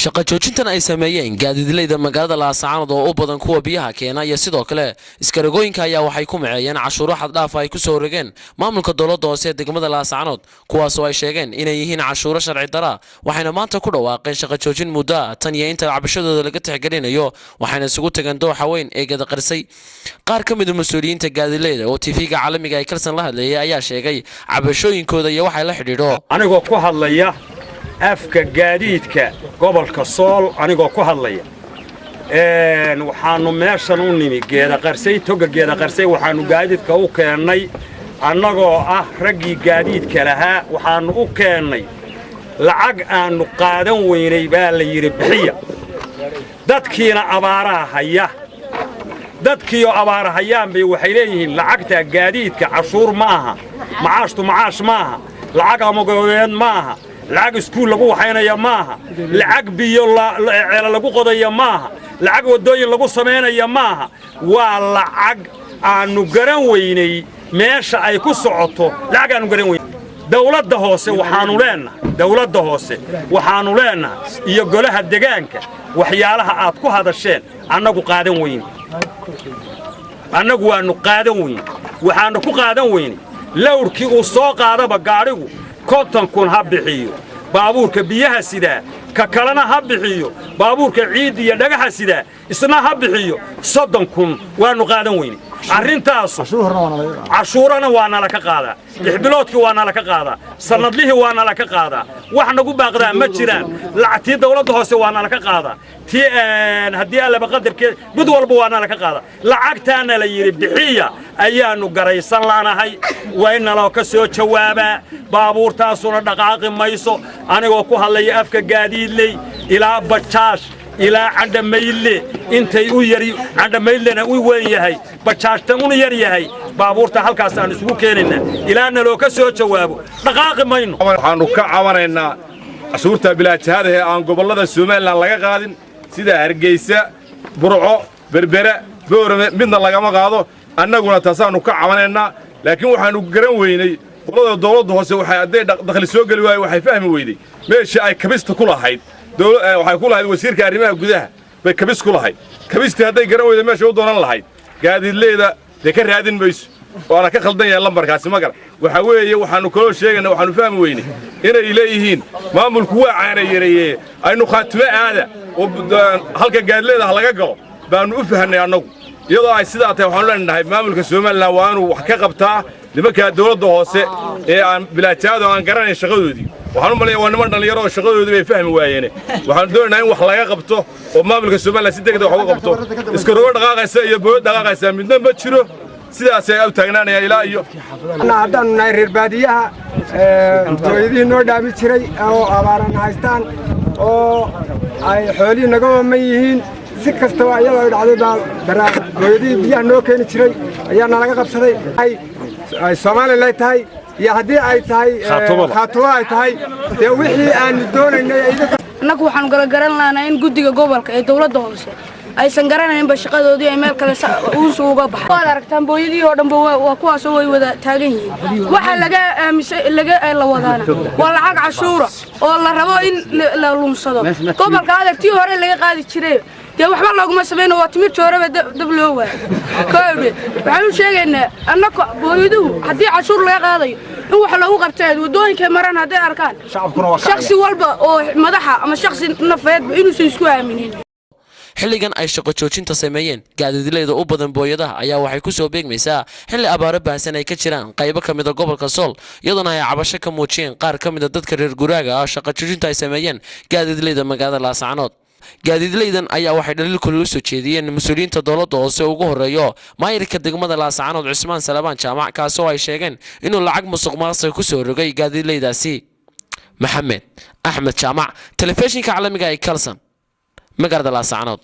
shaqo joojintan ay sameeyeen gaadiidleyda magaalada Laascaanood oo u badan kuwa biyaha keena iyo sidoo kale iskaragooyinka ayaa waxay ku maceeyeen cashuuro xad dhaaf ay ku soo rogeen maamulka dowladda hoose ee degmada Laascaanood kuwaas oo ay sheegeen inay yihiin cashuuro sharci darro waxayna maanta ku dhawaaqeen shaqo joojin muddo tan iyo inta cabashadooda laga tixgelinayo waxayna isugu tageen dooxa weyn ee Gadaqarsay qaar ka mid ah mas'uuliyiinta gaadiidleyda oo TV-ga caalamiga ay kalsan la hadlayay ayaa sheegay cabashooyinkooda iyo waxay la xidhiidho anigoo ku hadlaya afka gaadiidka gobolka Sool anigoo ku hadlaya waxaanu meeshan u nimi Gadaqarsay toga Gadaqarsay waxaanu gaadiidka u keenay annagoo ah raggii gaadiidka lahaa waxaanu u keenay lacag aanu qaadan weynay baa la yiri bixiya dadkiina abaaraha haya dadkiyo abaaraha hayaan bay waxay leeyihiin lacagta gaadiidka cashuur maaha macaash maaha lacag amagoobeen maaha lacag iskuul lagu waxaynaya maaha lacag biyo lagu qodaya maaha lacag wadooyin lagu sameynaya maaha waa lacag aanu garan weynay meesha ay ku socoto lacag aanu garan weynay dawladda hoose waxaanu leenahay iyo golaha deegaanka waxyaalaha aad ku hadasheen annagu qaadan weyn annagu waanu qaadan weyn waxaanu ku qaadan weyn lawrkii uu soo qaadaba gaarigu 50 kun ha bixiyo baabuurka biyaha sida ka kalena ha bixiyo baabuurka ciid iyo dhagaxa sida isna ha bixiyo 30 kun waanu qaadan weyn arrintaas cashuurana waana la ka qaadaa ixbiloodki waana la ka qaadaa sanadlihi waana la ka qaadaa wax nagu baaqdaa ma jiraan lacagtii dawladda hoose waana la ka qaadaa tii hadii alla qadarkeed mid walba waana la ka qaadaa lacagtaana la yiri bixiya ayaanu garaysan laanahay wayna loo ka soo jawaabaa baabuurtaasuna dhaqaaqi mayso anigoo ku hadlaya afka gaadiidley ilaa bajaash ilaa candamayle intay u yari candamaylena u weyn yahay bajaashtan u yar yahay baabuurta halkaas aan isugu keenayna ilaana loo ka soo jawaabo dhaqaaqi mayno waxaanu ka cabanaynaa cashuurta bilaajahada ee aan gobolada Soomaaliland laga qaadin sida Hargeysa Burco Berbera Boorame midna lagama qaado annaguna taasaanu ka cabanaynaa laakiin waxaanu garan weynay qolada dawladda hoose waxay aday dakhli soo gali waayay waxay fahmi weyday meesha ay kabista ku lahayd waxay ku lahayd wasiirka arrimaha gudaha bay kabis ku lahayd kabistii haday garan weyday meesha u doonan lahayd gaadiidleyda ka raadin mayso waana ka khaldan yahay lambarkaasi magar waxa weeye waxaanu kala sheegaynaa waxaanu fahmi weynay inay leeyihiin maamulku waa caareeyay aynu khaatimo aada oo halka gaadiidleyda laga galo baanu u fahanay annagu iyadoo ay sidaa tahay waxaanu leenahay maamulka Soomaaliland waa inuu wax ka qabtaa nimanka dawladda hoose ee aan bilaajado aan garanayn shaqadoodii waxaanu maleeyaa waa niman dhalinyaro oo shaqadoodii bay fahmi waayeen waxaanu doonaynaa in wax laga qabto oo maamulka Soomaaliland si degdeg ah wax uga qabto iska rogo dhaqaaqaysa iyo bood dhaqaaqaysa midna ma jiro sidaas ay u taagnaanayaan ilaa iyo haddaan nahay reer baadiyaha dooyadii noo dhaami jiray oo abaaran haystaan oo ay xoolihii naga waman yihiin si kastaba ayadoo dhacday baa dooyadii biyaha noo keeni jiray ayaa nalaga qabsaday ay Soomaaliland tahay iyo haddii ay tahay khaatumo ay tahay dee wixii aan doonaynay annagu waxaan garan lahaynaa in guddiga gobolka ee dawladda hoose aysan garanaynba shaqadoodii ay meel kale uga baxay waad aragtaan booyadii oo dhanba waa kuwaas oo way wada taagan yihiin waxa la wadaana waa lacag cashuura oo la rabo in la lumsado gobolka adagtii hore laga qaadi jiray dee waxba looguma sameeyno waa timir jooraba dab loo waay koobde waxaan u sheegaynaa annaka booyaduhu haddii cashuur laga qaadayo in wax lagu qabtay wadooyinka maran haday arkaan shakhsi walba oo madaxa ama shakhsi nafeed inuu isku aaminin xilligan ay shaqo joojinta sameeyeen gaadiidleyda u badan booyadaha ayaa waxay ku soo beegmaysaa xilli abaaro baahsan ay ka jiraan qaybo ka mid ah gobolka Sool iyadoo ay cabasho ka muujiyeen qaar ka mid ah dadka reer guraaga ah shaqo joojinta ay sameeyeen gaadiidleyda magaalada Laascaanood gaadiidleydan ayaa waxay dhaliil kulul soo jeediyeen mas'uuliyiinta dawladda hoose ugu horeeyo maayirka degmada Laascaanood Cusmaan Salabaan Jaamac kaasoo ay sheegeen inuu lacag musuqmaasuq ku soo rogay gaadiidleydaasi Maxamed Axmed Jaamac telefishinka caalamiga ee Kalsan magaalada Laascaanood